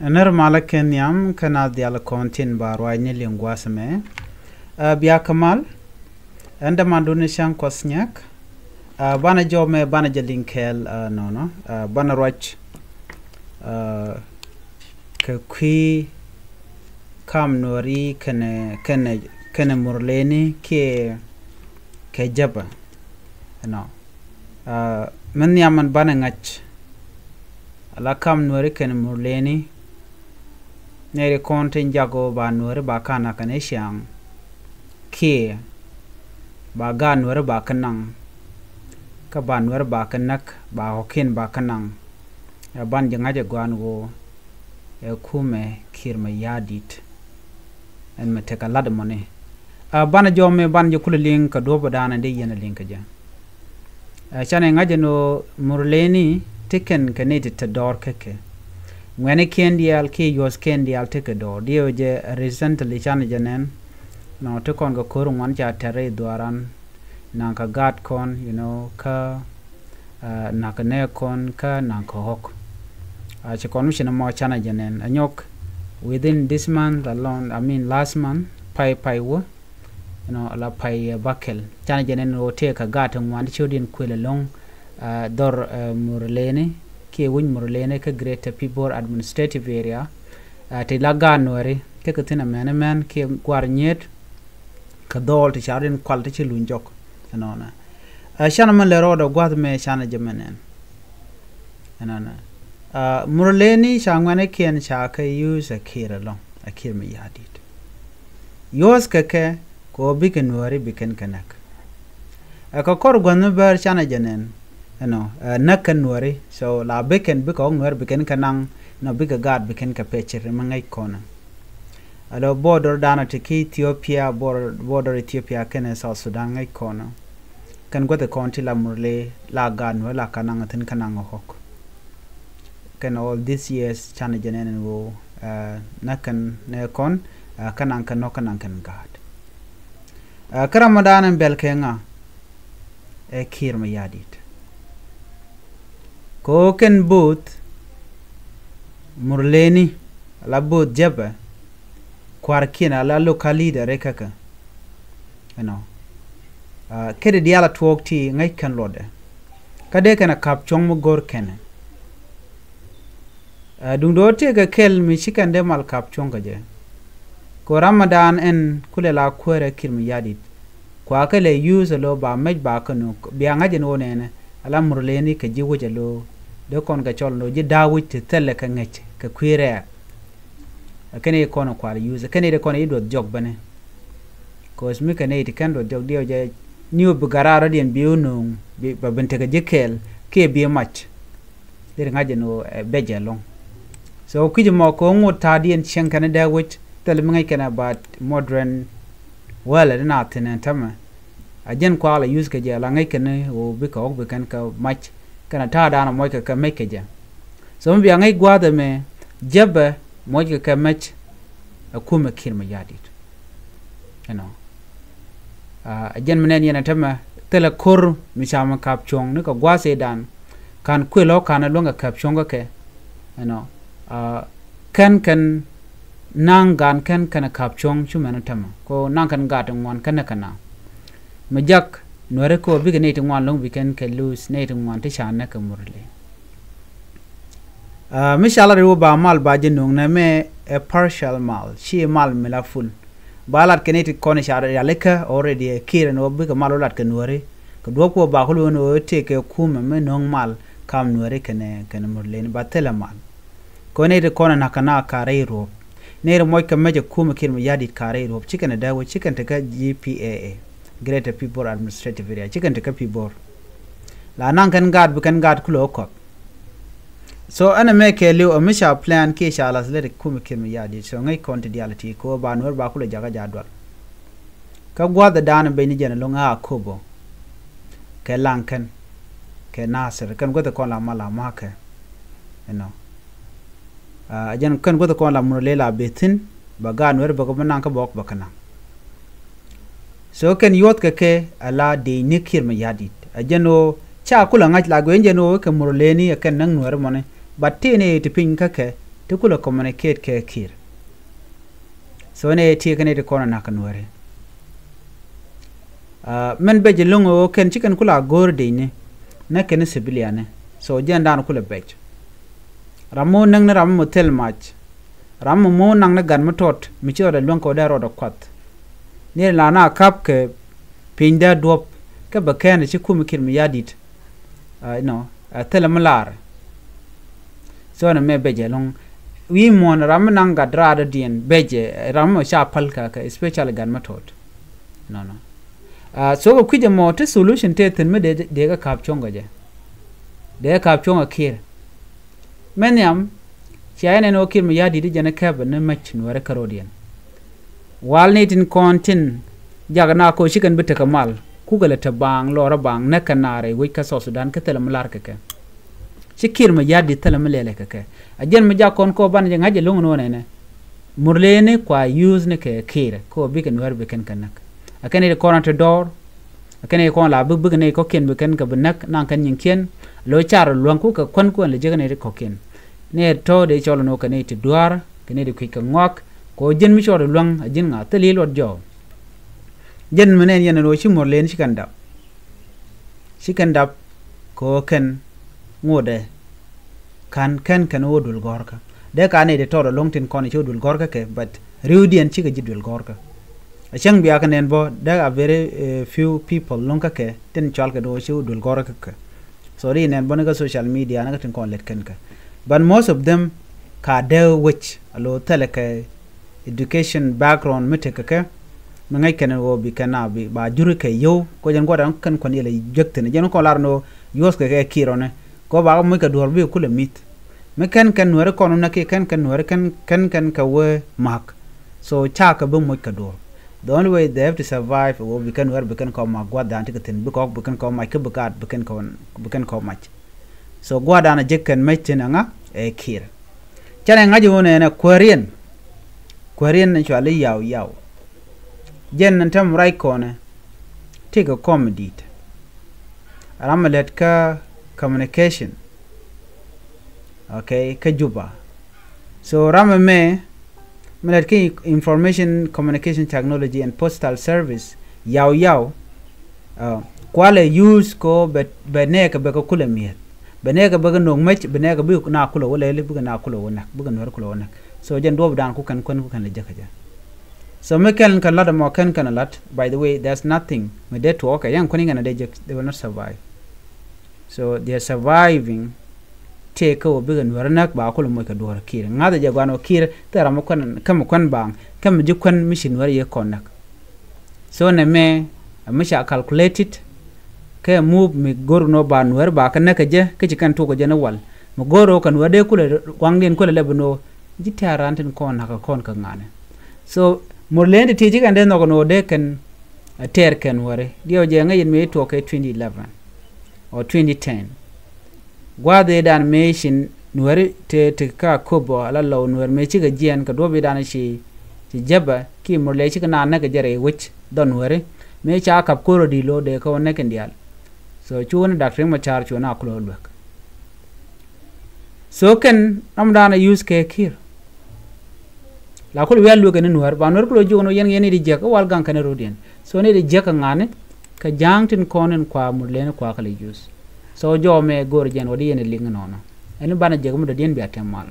Ner malaken yam kana dial kontin barwa ni lingwas me biya kamal enda manduni shan kosnyak bana jome bana jedinkel no bana roch ke kui kam nori kene murlëëni ke jaba no men yaman bana ngach ala kam nori kene murlëëni nere kontin jago ba nori ba kana kane shang ke ba ga nori ba kanang ka ba nori ba kanak ba hokin ba kanang ban jangaje gwan go kume kiir mayardit en me teka lad money bana jome ban je kula link do badana de yena link ja chane ngaje no murlëëni tiken kanete ta dor keke ngene kendial ke yos kendial teke dor dio je recently chane janen no to kon go koru wan cha tare duaran nanka gat kon ka naka ne kon ka nanka hok che kon shina mo chana janen anyok within this month alone last month pai wo ala pai bakel chana janen o te ka gat wan chodin kwele long dor murlëëni ke win murlëëni ka greater people administrative area te laga nori ke katina men ke gwarnyet ka dol te charin kwalta ci lunjok anona shana man le rodo gwad me shana jemenen anona murlëëni shangwane ken ka use a kiralo a kiir mayardit yos ke ko biken nori biken kanak ka kor gwanu ber shana jenen nakan nori so la biken biko nori biken kanang no bika gad biken ka pecher mangai kona alo border dana to Ethiopia border Ethiopia kene South Sudan ngai kona kan gote konti la murle la gan wala kanang tin kanang hok kan all this years chana jenen wo nakan ne kon kanang kan no kanang kan gad karamadan belkenga kiir mayardit ko ken boot murlëëni la boot jaba kwarkina la local leader rekaka kede diala twokti ngai kan lode kade kana kapchong mo gor kene dung do te ga kel mi chikande mal kapchong gaje ko ramadan en kulela kwere kiir mayardit kwa kale use lo ba mej ba kanu biya ngaje no nene ala murlëëni ka jiwo jalo de kon ga chol no ji dawit te tele ka ngech ka kwire kene kono kwar use kene de kono ido jog bane cause mi kene it kando jog dio je new bugarara dien biunu ba bente ga jekel ke bi match de ngaje no beje long so kiji mo ko ngota dien chenkane da wit tele mi ngai kana ba modern wala na tenen tama ajen ko ala use ke je la ngai kene o bi ka ok kan ka match kana ta dana mo ka make je so mi ngai gwada me jaba moja ka match akuma kiir mayardit ajen menen yana tama tela kor mi chama kapchong ne ka gwase dan kan kwelo kana longa kapchong ke kan nangan kan kana kapchong chumana tama ko nangan gatang wan kana majak nore ko bigane to wan long biken ke lose ne to wan te chana ka murle mishala ro ba mal ba jinung na me a partial mal shi mal mela full balat keneti kone shara yaleka already kiir no biga malolat ke nore ko do ko ba ko no te ke kuma me non mal kam nore kene murlëëni ba tela mal ko ne de kona nakana kare ro ne ro moy ka meje kuma kiir mayardit kare ro chicken da wo chicken te ka GPAA greater people administrative area chicken te ka pibor la nan kan gad bikan gad kulo ko so ana make a little misha plan ke shala le kuma kiir mayardit so ngai confidentiality ko ba nor ba kula jaga jadwal ka gwada dana be ni jena longa kobo ke lankan ke nasir kan gwada kon la mala maka ajan kan gwada kon la murlela betin baga nor ba ko nan ka bok bakana so kan yot ke ala de ni kiir mayardit ajano cha kula ngaj la go enjeno ke murlëëni kan nang nor mone batte ne tipin kake te kula communicate ke kiir so ne tie kene de kona na kanware men beje lungo ken chicken kula gorde ne na ken civilian so jenda kula bej ramo nang na ramo tel match ramo mo nang na gan matot mi chora lunko da rodo kwat ne la na kap ke pinda dop ke bakane chi kum kir mi yadit no tel malar so na me beje long wi mon ram nang ga drada dien beje ram sha palka ka especially gan matot no so ko kuje mo te solution te ten me de ga kap chonga je de kap chonga kir menyam chayane no kir mi yadi di jana kab ne mach no re karodien wal ne tin kontin jagna ko shikan bita kamal ku gala ta bang lora bang na kanare wi ka South Sudan ka telam lar ka shikir mi yadi telam lele ka ajen mi jakon ko ban je ngaje lungu no ne murlëëni kwa use ne ke kir ko biken wer biken kanak akane de corner door akane ko la bug ne ko ken biken ka banak nan kan yinkien lo char luang ku ka kon ko le jegane de ko ken ne to de cholo no kane ti duar kane de ka ngok ko jen mi choro luang ajin nga teli lo jo jen menen yen no chi murlëëni shikandap ko ken ngode kan wodul gorka de kane de to longtin kon chi wodul gorka ke but riudien chi ga jidul gorka achang biya kanen bo there are very few people lonka ke ten chal ke do chi wodul gorka ke sorry nen bonaga social media na tin kon let ken ka but most of them ka de which alo teleke education background miteke ke mangai ken wo bi kana bi ba juru ke yo ko jen godan kan kon yele jekte ne jen ko larno yos ke kirone ko ba mo ka dor bi kula mit me kan nuer kono na ke kan nuer kan ka we mak so cha ka bu mo ka dor the only way they have to survive wo bi kan nuer bi kan ko ma gwada antikaten bi ko bi kan ko ma ke bukat bi kan ko ma so gwada na jekken metin nga e kir chane ngaji wona na korean na chwali yaw jen nan tam rai kone take a comedy ramalet ka communication okay ka juba so ramame melet ki information communication technology and postal service yaw kwale use ko bene ka be ko kula miet bene ka be no mech bene ka bi na kula wala le bi na kula wona bi na kula wona so jen do dan ku kan le jakaja so me kan lada mo kan a lot by the way there's nothing with that work yan kuni ngana they will not survive so they are surviving take o bigan warnak ba ko mo ka do kir ngada je gwano kir tara mo kon bang kam ji kon mission war ye konak so ne me misha calculated ke move mi gorno ban war ba kan ka je ke kan to ko je na wal mo goro kan wade kula wangden kula lebno ji tarantin kon haka kon ka ngane so murlëëni tiji kan den no de kan ter kan ware dio je ngayin me to ke 2011 or 2010 gwade dan meshin nuari te ka kobo ala law nuar me ci ga jian ka dobe dan ci jaba ki murlëëni ci kana na ga jare wich don ware me cha kap ko di lo de ko ne kan dial so chuon doctor ma char chuona ko lo so kan am dana use ke kir la ko wiaa lu kan nuar ba nuar ko jono yen di jeka wal gan kan rodien so ne di jeka ngane ka jangtin konen kwa murlëëni kwa kala use so jo me gor jen wadi yen ling nono en bana jega mu da dien bi atemal